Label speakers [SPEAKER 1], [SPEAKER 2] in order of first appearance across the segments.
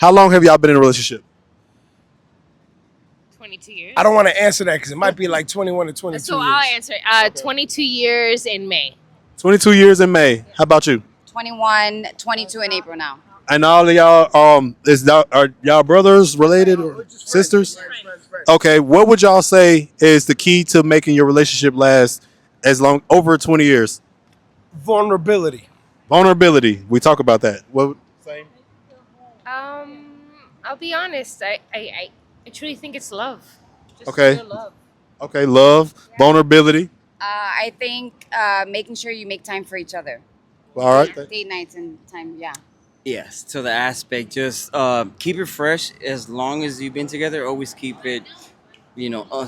[SPEAKER 1] How long have y'all been in a relationship?
[SPEAKER 2] 22 years.
[SPEAKER 3] I don't want to answer that because it might be like 21 to 22
[SPEAKER 2] So
[SPEAKER 3] years.
[SPEAKER 2] I'll answer. 22 years in May.
[SPEAKER 1] 22 years in May. How about you?
[SPEAKER 4] 21, 22 in April now.
[SPEAKER 1] And all of y'all, are y'all brothers related or sisters?
[SPEAKER 3] Friends.
[SPEAKER 1] Okay, what would y'all say is the key to making your relationship last as long over 20 years?
[SPEAKER 3] Vulnerability.
[SPEAKER 1] Vulnerability. We talk about that. What?
[SPEAKER 2] I'll be honest. I truly think it's love. Just
[SPEAKER 1] Okay.
[SPEAKER 2] real love.
[SPEAKER 1] Okay, love, vulnerability.
[SPEAKER 4] I think making sure you make time for each other.
[SPEAKER 1] All right.
[SPEAKER 4] Date nights and time, yeah.
[SPEAKER 5] Yes, to the aspect, just keep it fresh as long as you've been together. Always keep it,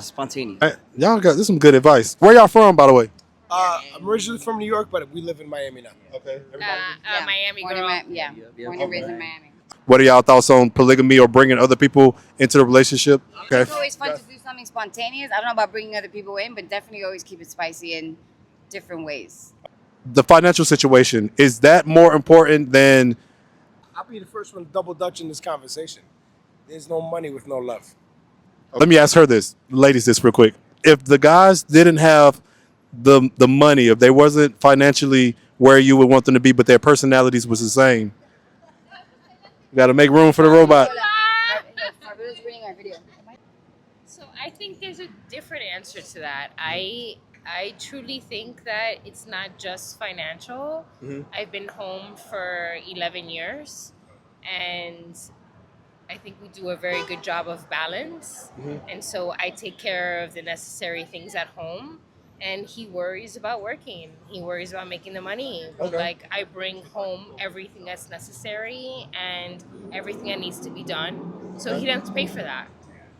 [SPEAKER 5] spontaneous.
[SPEAKER 1] Y'all got this some good advice. Where y'all from, by the way?
[SPEAKER 3] I'm originally from New York, but we live in Miami now.
[SPEAKER 1] Okay.
[SPEAKER 4] Yeah.
[SPEAKER 2] Miami
[SPEAKER 4] Born
[SPEAKER 2] girl.
[SPEAKER 4] born and raised in Miami.
[SPEAKER 1] What are y'all thoughts on polygamy or bringing other people into the relationship? Okay.
[SPEAKER 4] It's always fun to do something spontaneous. I don't know about bringing other people in, but definitely always keep it spicy in different ways.
[SPEAKER 1] The financial situation, is that more important than
[SPEAKER 3] I'll be the first one to double dutch in this conversation. There's no money with no love.
[SPEAKER 1] let me ask her this, ladies, this real quick. If the guys didn't have the money, if they wasn't financially where you would want them to be, but their personalities was the same, you got to make room for the robot.
[SPEAKER 2] So I think there's a different answer to that. I truly think that it's not just financial. I've been home for 11 years, and I think we do a very good job of balance. And so I take care of the necessary things at home, and he worries about working. He worries about making the money. But like, I bring home everything that's necessary and everything that needs to be done, so he doesn't have to pay for that.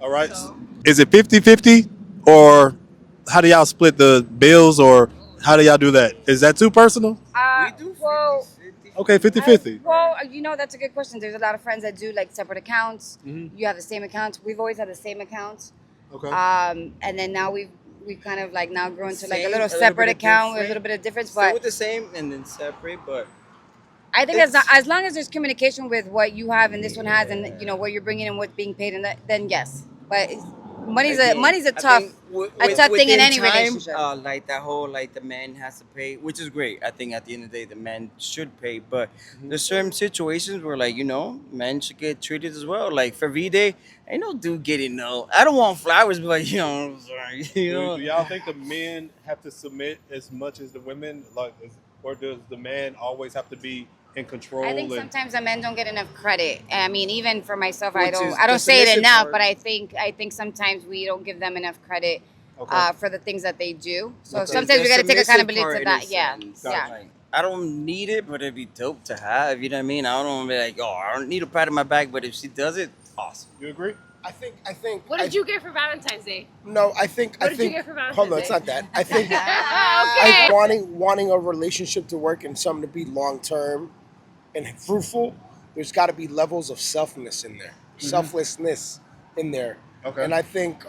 [SPEAKER 1] All right.
[SPEAKER 2] So-
[SPEAKER 1] Is it 50-50 or how do y'all split the bills or how do y'all do that? Is that too personal?
[SPEAKER 4] Well,
[SPEAKER 1] Okay, 50-50.
[SPEAKER 4] That's a good question. There's a lot of friends that do like separate accounts. You have the same accounts. We've always had the same accounts.
[SPEAKER 1] Okay.
[SPEAKER 4] And then now we've kind of like now grown to like a
[SPEAKER 5] Same,
[SPEAKER 4] little
[SPEAKER 5] a little
[SPEAKER 4] separate
[SPEAKER 5] bit of
[SPEAKER 4] account with a
[SPEAKER 5] different.
[SPEAKER 4] little bit of difference.
[SPEAKER 5] Still
[SPEAKER 4] But
[SPEAKER 5] with the same and then separate, but
[SPEAKER 4] I think as long as there's communication with what you have and this one has, and what you're bringing and what's being paid, and then yes. But money's a
[SPEAKER 5] I
[SPEAKER 4] tough
[SPEAKER 5] think
[SPEAKER 4] tough thing in
[SPEAKER 5] within
[SPEAKER 4] any
[SPEAKER 5] time,
[SPEAKER 4] relationship.
[SPEAKER 5] like that whole like the man has to pay, which is great. I think at the end of the day, the man should pay, but there's certain situations where men should get treated as well. Like for V-Day, ain't no dude getting no. I don't want flowers, but I'm sorry,
[SPEAKER 1] Do y'all think the men have to submit as much as the women, or does the man always have to be in control?
[SPEAKER 4] I think sometimes the men don't get enough credit. I mean, even for myself,
[SPEAKER 5] Which is
[SPEAKER 4] I don't
[SPEAKER 5] the
[SPEAKER 4] say it
[SPEAKER 5] submissive
[SPEAKER 4] enough,
[SPEAKER 5] part.
[SPEAKER 4] but I think sometimes we don't give them enough credit for the things that they do. So
[SPEAKER 1] Okay.
[SPEAKER 4] sometimes we got to take
[SPEAKER 5] Submissive
[SPEAKER 4] accountability
[SPEAKER 5] part
[SPEAKER 4] to
[SPEAKER 5] in
[SPEAKER 4] that.
[SPEAKER 5] a
[SPEAKER 4] Yeah,
[SPEAKER 5] sense.
[SPEAKER 4] yeah.
[SPEAKER 5] Like, I don't need it, but it'd be dope to have. You know what I mean? I don't want to be like, oh, I don't need a pat on my back, but if she does it, awesome.
[SPEAKER 1] You agree?
[SPEAKER 3] I think.
[SPEAKER 2] What did you get for Valentine's Day?
[SPEAKER 3] No, I think.
[SPEAKER 2] What
[SPEAKER 3] I
[SPEAKER 2] did
[SPEAKER 3] think.
[SPEAKER 2] you get for Valentine's
[SPEAKER 3] Hold on,
[SPEAKER 2] Day?
[SPEAKER 3] it's not that. I think.
[SPEAKER 2] Okay.
[SPEAKER 3] Wanting a relationship to work and something to be long term and fruitful, there's got to be levels of selflessness in there.
[SPEAKER 1] Okay.
[SPEAKER 3] And I think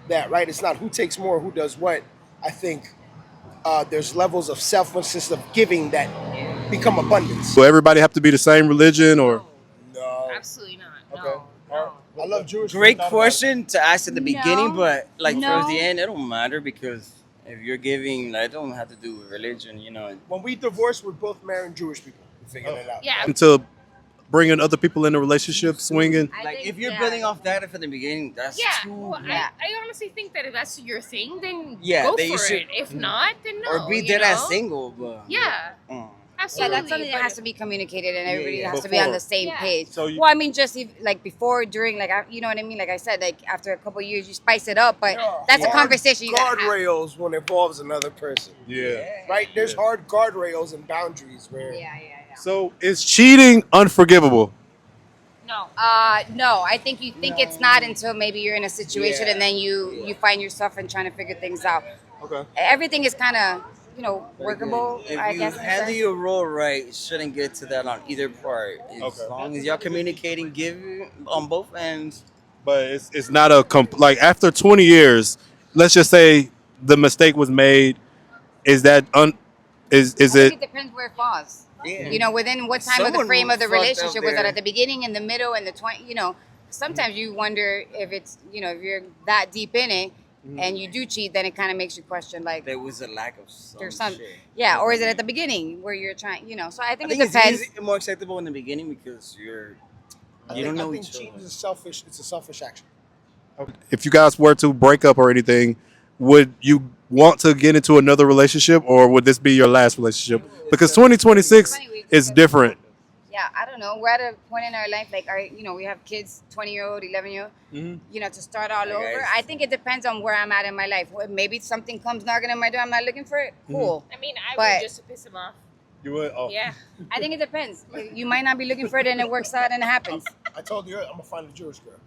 [SPEAKER 3] that right, it's not who takes more, who does what. I think there's levels of selflessness of giving that become abundance.
[SPEAKER 1] Do everybody have to be the same religion or?
[SPEAKER 3] No,
[SPEAKER 2] Absolutely not.
[SPEAKER 1] Okay.
[SPEAKER 2] No.
[SPEAKER 3] I love Jewish.
[SPEAKER 5] Great
[SPEAKER 3] people.
[SPEAKER 5] question to ask at the beginning,
[SPEAKER 4] No.
[SPEAKER 5] but like
[SPEAKER 4] No.
[SPEAKER 5] towards the end, it don't matter because if you're giving, it don't have to do with religion,
[SPEAKER 3] When we divorced, we're both marrying Jewish people. We figured it out.
[SPEAKER 2] Yeah.
[SPEAKER 1] Into bringing other people in a relationship, swinging?
[SPEAKER 4] I
[SPEAKER 5] Like
[SPEAKER 4] think,
[SPEAKER 5] if you're
[SPEAKER 4] yeah.
[SPEAKER 5] building off that from the beginning, that's
[SPEAKER 2] Yeah.
[SPEAKER 5] too.
[SPEAKER 2] Well,
[SPEAKER 4] Yeah.
[SPEAKER 2] I honestly think that if that's your thing, then
[SPEAKER 5] Yeah,
[SPEAKER 2] go
[SPEAKER 5] then you
[SPEAKER 2] for
[SPEAKER 5] should-
[SPEAKER 2] it. If not, then no.
[SPEAKER 5] Or be
[SPEAKER 2] you
[SPEAKER 5] dead ass
[SPEAKER 2] know?
[SPEAKER 5] single, but
[SPEAKER 2] Yeah.
[SPEAKER 5] Mm.
[SPEAKER 4] Yeah,
[SPEAKER 2] Absolutely.
[SPEAKER 4] that's something that
[SPEAKER 2] but-
[SPEAKER 4] has to be communicated, and everybody
[SPEAKER 5] yeah.
[SPEAKER 4] has to be on
[SPEAKER 1] Before.
[SPEAKER 4] the same
[SPEAKER 2] Yeah.
[SPEAKER 4] page.
[SPEAKER 1] So you-
[SPEAKER 4] Well, I mean, just like before, during, like you know what I mean. Like I said, like after a couple of years, you spice it up, but that's a
[SPEAKER 3] Hard
[SPEAKER 4] conversation you gotta have.
[SPEAKER 3] guardrails when it involves another person.
[SPEAKER 1] Yeah.
[SPEAKER 3] Right? There's hard guardrails and boundaries where
[SPEAKER 4] Yeah.
[SPEAKER 1] So is cheating unforgivable?
[SPEAKER 2] No.
[SPEAKER 4] No, I think you think it's not until maybe you're in a situation
[SPEAKER 5] Yeah.
[SPEAKER 4] and then you find yourself and trying to figure things out.
[SPEAKER 1] Okay.
[SPEAKER 4] Everything is kind of workable.
[SPEAKER 5] If
[SPEAKER 4] I
[SPEAKER 5] you
[SPEAKER 4] guess. in a
[SPEAKER 5] handle
[SPEAKER 4] sense.
[SPEAKER 5] your role right, it shouldn't get to that on either part. As
[SPEAKER 1] Okay.
[SPEAKER 5] long as y'all communicating, give on both ends.
[SPEAKER 1] But it's not a like after 20 years, let's just say the mistake was made. Is that is
[SPEAKER 4] I think
[SPEAKER 1] it?
[SPEAKER 4] it depends where it falls.
[SPEAKER 5] Yeah.
[SPEAKER 4] You know, within what time of the
[SPEAKER 5] Someone
[SPEAKER 4] frame of the
[SPEAKER 5] fucked up
[SPEAKER 4] relationship was that
[SPEAKER 5] there.
[SPEAKER 4] at the beginning, in the middle, and the 20? You know, sometimes you wonder if it's, you know, if you're that deep in it and you do cheat, then it kind of makes you question like
[SPEAKER 5] There was a lack of
[SPEAKER 4] there's
[SPEAKER 5] some
[SPEAKER 4] some,
[SPEAKER 5] shit.
[SPEAKER 4] yeah, or is it at the beginning where you're trying, you know? So I
[SPEAKER 5] I
[SPEAKER 4] think
[SPEAKER 5] think
[SPEAKER 4] it
[SPEAKER 5] it's
[SPEAKER 4] depends.
[SPEAKER 5] easy, more acceptable in the beginning because you don't know
[SPEAKER 3] I think
[SPEAKER 5] each
[SPEAKER 3] cheating
[SPEAKER 5] other.
[SPEAKER 3] is a selfish. It's a selfish action.
[SPEAKER 1] If you guys were to break up or anything, would you want to get into another relationship, or would this be your last relationship? Because 2026 is different.
[SPEAKER 4] Yeah, I don't know. We're at a point in our life, like, you know, we have kids, 20-year-old, 11-year-old, you know, to start all
[SPEAKER 5] Hey,
[SPEAKER 4] over.
[SPEAKER 5] guys.
[SPEAKER 4] I think it depends on where I'm at in my life. Maybe something comes knocking on my door, I'm not looking for it. Cool.
[SPEAKER 2] I mean, I
[SPEAKER 4] But-
[SPEAKER 2] would just to piss him off.
[SPEAKER 1] You would? Oh.
[SPEAKER 2] Yeah.
[SPEAKER 4] I think it depends. You might not be looking for it and it works out and it happens.
[SPEAKER 3] I told you I'm gonna find a Jewish girl.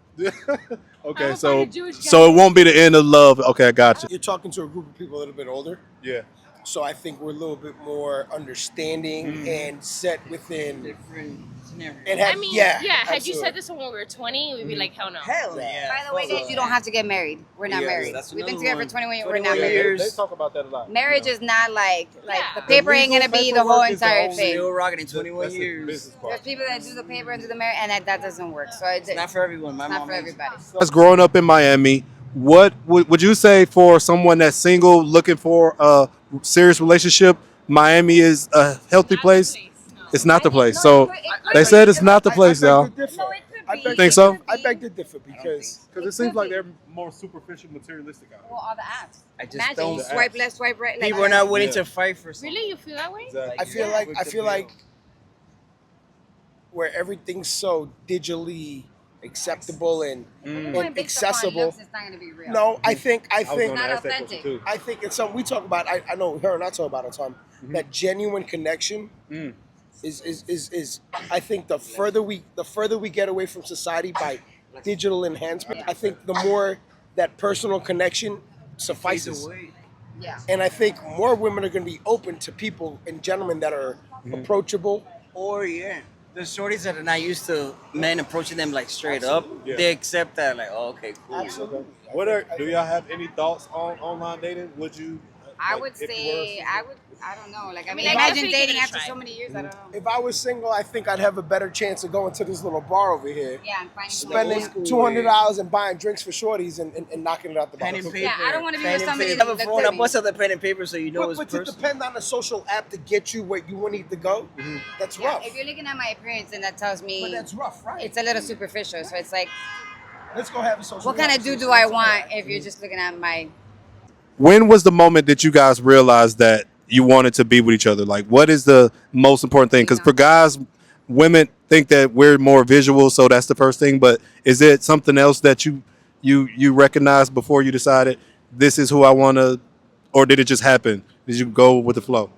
[SPEAKER 1] Okay,
[SPEAKER 2] I'ma
[SPEAKER 1] so
[SPEAKER 2] find a Jewish guy.
[SPEAKER 1] so it won't be the end of love. Okay, I got you.
[SPEAKER 3] You're talking to a group of people a little bit older,
[SPEAKER 1] Yeah.
[SPEAKER 3] so I think we're a little bit more understanding and set within.
[SPEAKER 5] Different scenario.
[SPEAKER 3] And
[SPEAKER 2] I
[SPEAKER 3] have,
[SPEAKER 2] mean,
[SPEAKER 3] yeah,
[SPEAKER 2] had you
[SPEAKER 3] absolutely.
[SPEAKER 2] said this when we were 20, we'd be like, hell no.
[SPEAKER 5] Hell yeah.
[SPEAKER 4] By the way, guys, you don't have to get married. We're not
[SPEAKER 5] Yes,
[SPEAKER 4] married.
[SPEAKER 5] that's
[SPEAKER 4] We've been
[SPEAKER 5] another
[SPEAKER 4] together for
[SPEAKER 5] one.
[SPEAKER 4] 21 years. We're not
[SPEAKER 5] 21
[SPEAKER 4] married.
[SPEAKER 5] years.
[SPEAKER 1] They talk about that a lot.
[SPEAKER 4] Marriage is not like
[SPEAKER 2] Yeah.
[SPEAKER 4] the paper ain't gonna be the whole
[SPEAKER 1] paperwork is the
[SPEAKER 4] entire
[SPEAKER 1] whole
[SPEAKER 4] thing.
[SPEAKER 5] Still rocking in 21
[SPEAKER 1] That's the
[SPEAKER 5] years.
[SPEAKER 1] business
[SPEAKER 4] There's
[SPEAKER 1] part.
[SPEAKER 4] people that do the paper and do the marriage, and that doesn't work. So it's
[SPEAKER 5] It's not for everyone. My
[SPEAKER 4] not
[SPEAKER 5] mom
[SPEAKER 4] for
[SPEAKER 5] is-
[SPEAKER 4] everybody.
[SPEAKER 1] As growing up in Miami, what would you say for someone that's single looking for a serious relationship? Miami is a healthy
[SPEAKER 2] Not the
[SPEAKER 1] place.
[SPEAKER 2] No.
[SPEAKER 1] It's not the place.
[SPEAKER 4] No,
[SPEAKER 1] So
[SPEAKER 4] it could
[SPEAKER 1] they
[SPEAKER 4] be.
[SPEAKER 1] said it's not the place,
[SPEAKER 3] I
[SPEAKER 1] y'all.
[SPEAKER 3] beg to differ.
[SPEAKER 4] No, it could
[SPEAKER 3] I
[SPEAKER 4] be.
[SPEAKER 3] beg
[SPEAKER 1] Think
[SPEAKER 3] to
[SPEAKER 1] so?
[SPEAKER 3] differ. I beg to differ because
[SPEAKER 1] Because it seems like they're more superficial, materialistic out
[SPEAKER 4] Well, all the apps.
[SPEAKER 5] I just
[SPEAKER 4] Imagine
[SPEAKER 5] don't.
[SPEAKER 4] you swipe left, swipe right. Like,
[SPEAKER 5] People are not willing
[SPEAKER 1] Yeah.
[SPEAKER 5] to fight for something.
[SPEAKER 2] Really? You feel that way?
[SPEAKER 1] Exactly.
[SPEAKER 3] I feel
[SPEAKER 5] Yeah.
[SPEAKER 3] like
[SPEAKER 5] With
[SPEAKER 3] I
[SPEAKER 5] the
[SPEAKER 3] feel
[SPEAKER 5] bill.
[SPEAKER 3] like where everything's so digitally acceptable and,
[SPEAKER 4] Going
[SPEAKER 3] and
[SPEAKER 4] based upon
[SPEAKER 3] accessible.
[SPEAKER 4] looks, it's not gonna be real.
[SPEAKER 3] No, I think
[SPEAKER 1] I was
[SPEAKER 3] think
[SPEAKER 1] gonna
[SPEAKER 4] Not
[SPEAKER 1] ask that question
[SPEAKER 4] authentic.
[SPEAKER 1] too.
[SPEAKER 3] I think it's something we talk about. I know her and I talk about it all the time. That genuine connection is I think the further we get away from society by digital enhancement, I think the more that personal connection suffices.
[SPEAKER 4] Yeah.
[SPEAKER 3] And I think more women are going to be open to people and gentlemen that are approachable.
[SPEAKER 5] Or yeah, the shorties that are not used to men approaching them like straight up,
[SPEAKER 1] Yeah.
[SPEAKER 5] they accept that like, oh, okay, cool.
[SPEAKER 3] Absolutely.
[SPEAKER 1] Do y'all have any thoughts on online dating? Would you?
[SPEAKER 4] I
[SPEAKER 1] like,
[SPEAKER 4] would
[SPEAKER 1] if you
[SPEAKER 4] say
[SPEAKER 1] were-
[SPEAKER 4] I don't know. Like I mean,
[SPEAKER 2] mean, I
[SPEAKER 4] imagine
[SPEAKER 2] definitely give
[SPEAKER 4] dating
[SPEAKER 2] it a
[SPEAKER 4] after
[SPEAKER 2] try.
[SPEAKER 4] so many years. I don't know.
[SPEAKER 3] If I was single, I think I'd have a better chance of going to this little bar over here,
[SPEAKER 4] Yeah, and finding
[SPEAKER 3] spending
[SPEAKER 4] someone.
[SPEAKER 3] $200 and buying drinks for shorties and knocking it out the
[SPEAKER 5] Pen
[SPEAKER 3] box.
[SPEAKER 5] and paper.
[SPEAKER 4] Yeah, I don't wanna be
[SPEAKER 5] Pen
[SPEAKER 4] with
[SPEAKER 5] and
[SPEAKER 4] somebody
[SPEAKER 5] paper.
[SPEAKER 4] that
[SPEAKER 5] Have a
[SPEAKER 4] looks
[SPEAKER 5] phone.
[SPEAKER 4] at
[SPEAKER 5] I
[SPEAKER 4] me.
[SPEAKER 5] bust out the pen and paper so you know it's
[SPEAKER 3] But to
[SPEAKER 5] personal.
[SPEAKER 3] depend on a social app to get you where you need to go, that's
[SPEAKER 4] Yeah,
[SPEAKER 3] rough.
[SPEAKER 4] if you're looking at my appearance, then that tells
[SPEAKER 3] But
[SPEAKER 4] me
[SPEAKER 3] that's rough, right?
[SPEAKER 4] it's a little superficial. So it's like,
[SPEAKER 3] Let's go have a social.
[SPEAKER 4] what kind of dude do I want if you're just looking at my?
[SPEAKER 1] When was the moment that you guys realized that you wanted to be with each other? Like, what is the most important thing? Because for guys, women think that we're more visual, so that's the first thing. But is it something else that you recognized before you decided this is who I want to, or did it just happen? Did you go with the flow?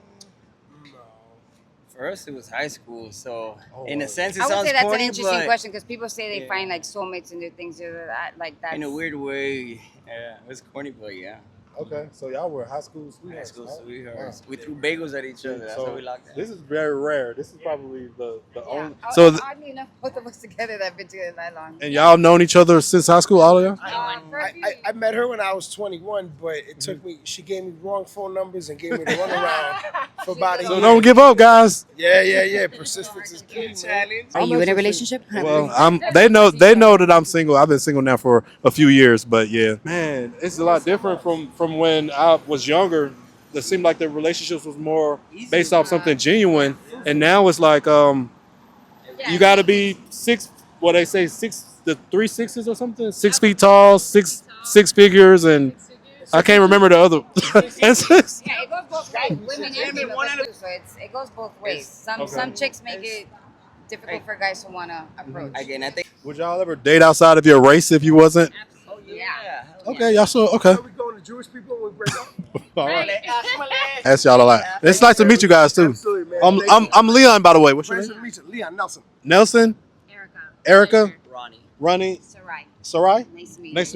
[SPEAKER 5] For us, it was high school, so in a sense, it
[SPEAKER 4] I would
[SPEAKER 5] sounds
[SPEAKER 4] say that's
[SPEAKER 5] corny,
[SPEAKER 4] an interesting
[SPEAKER 5] but
[SPEAKER 4] question because people say they
[SPEAKER 5] Yeah.
[SPEAKER 4] find like soulmates and do things like that.
[SPEAKER 5] in a weird way, yeah, it was corny, but yeah.
[SPEAKER 1] Okay, so y'all were high school
[SPEAKER 5] High
[SPEAKER 1] sweethearts.
[SPEAKER 5] school
[SPEAKER 1] huh?
[SPEAKER 5] sweethearts.
[SPEAKER 1] Wow.
[SPEAKER 5] We threw bagels at each other. That's
[SPEAKER 1] So,
[SPEAKER 5] how we locked in.
[SPEAKER 1] this is very rare. This is probably the
[SPEAKER 4] Yeah.
[SPEAKER 1] only.
[SPEAKER 4] Oh,
[SPEAKER 1] So,
[SPEAKER 4] oddly enough, both of us together that have been together that long.
[SPEAKER 1] and y'all known each other since high school, all of y'all?
[SPEAKER 4] For a few
[SPEAKER 3] I met her when I was 21, but it took me. She gave me wrong phone numbers and gave me the runaround for about a
[SPEAKER 1] So
[SPEAKER 3] year.
[SPEAKER 1] don't give up, guys.
[SPEAKER 3] Yeah. Persistence is key, man.
[SPEAKER 4] Are you in a relationship?
[SPEAKER 1] Well, They know that I'm single. I've been single now for a few years, but yeah, man, it's a lot different from when I was younger. It seemed like the relationships was more based off something genuine, and now it's like you got to be six. What they say, the 3 6s or something, 6 feet tall, six figures, and I can't remember the other. It's just-
[SPEAKER 4] Yeah, it goes both ways. Women and men, so it goes both ways. Some chicks make it difficult for guys to want to approach.
[SPEAKER 5] Again, I think.
[SPEAKER 1] Would y'all ever date outside of your race if you wasn't?
[SPEAKER 5] Oh
[SPEAKER 4] Yeah.
[SPEAKER 1] Okay, y'all so okay.
[SPEAKER 3] Are we going to Jewish people when we break up?
[SPEAKER 1] All right.
[SPEAKER 2] Right.
[SPEAKER 1] Ask y'all a lot. It's nice to meet you guys too.
[SPEAKER 3] Absolutely, man.
[SPEAKER 1] I'm Leon, by the way. What's your
[SPEAKER 3] Friends
[SPEAKER 1] name?
[SPEAKER 3] with Lisa, Leon Nelson.
[SPEAKER 1] Nelson,
[SPEAKER 4] Erica.
[SPEAKER 1] Erica,
[SPEAKER 5] Ronnie.
[SPEAKER 1] Ronnie,
[SPEAKER 4] Sarai.
[SPEAKER 1] Sarai.
[SPEAKER 4] Nice to meet you.
[SPEAKER 1] Nice to